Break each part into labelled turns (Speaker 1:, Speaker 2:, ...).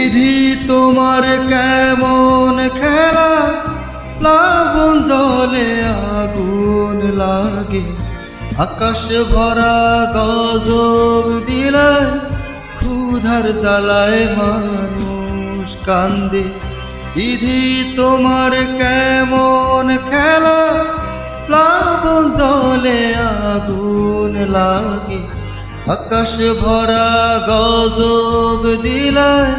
Speaker 1: বিধি তোমার কেমন খেলা, প্লাবন জলে আগুন লাগে, আকাশ ভরা গজব দিলায়, ক্ষুধার জ্বালায় মানুষ কান্দে। বিধি তোমার কেমন খেলা, প্লাবন জলে আগুন লাগে, আকাশ ভরা গজব দিলায়,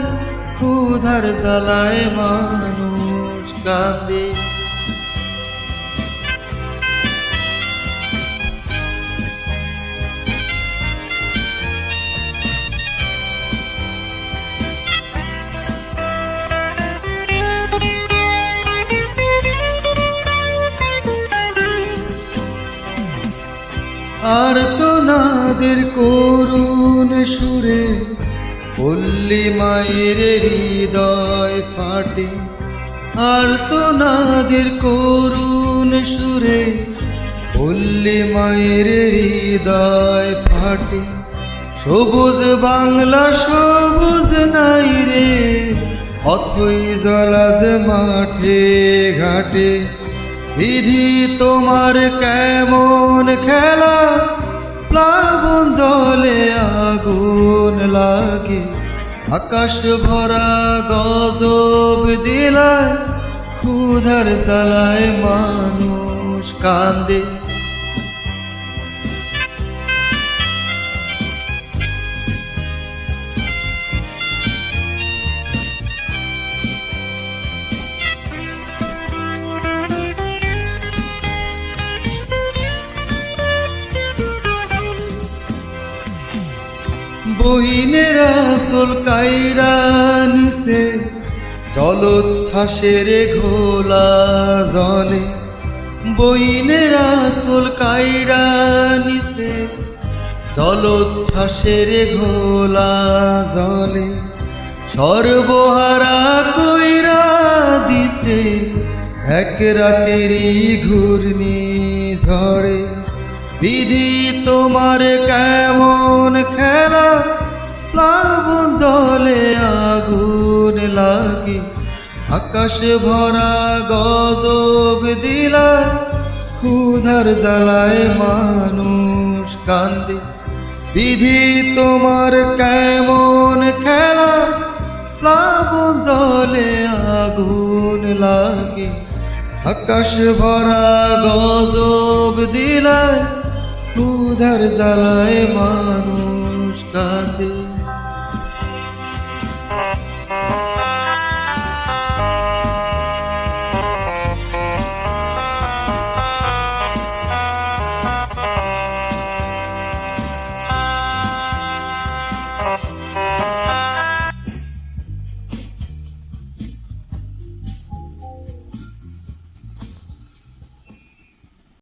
Speaker 1: ক্ষুধার জ্বালায় মানুষ কাঁদে। আর্তনাদের করুণ সুরে পল্লী মায়ের হৃদয় ফাটে, আর্তনাদের করুণ সুরে পল্লী মায়ের হৃদয় ফাটে। সবুজ বাংলা সবুজ নাই রে, অথই জলাজ মাঠে ঘাটে। বিধি তোমার কেমন খেলা, প্লাবন জলে আগুন লাগে, আকাশ ভরা গজব দিলায়, ক্ষুধার জ্বালায় মানুষ কান্দে। বহিনের আসল কাইরা নিছে, জলোচ্ছ্বাসের ঘোলা জলে। বহিনের আসল কাইরা নিছে, জলোচ্ছ্বাসের ঘোলা জলে। সর্বহারা কইরা দিছে, এক রাতেরই ঘূর্ণি ঝড়ে। বিধি তোমার কেমন খেলা, প্লাবন জলে আগুন লাগে, আকাশ ভরা গজব দিলায়, ক্ষুধার জ্বালায় মানুষ কান্দে। বিধি তোমার কেমন খেলা, প্লাবন জলে আগুন লাগে, আকাশ ভরা গজব দিলায়, ক্ষুধার জ্বালায় মানুষ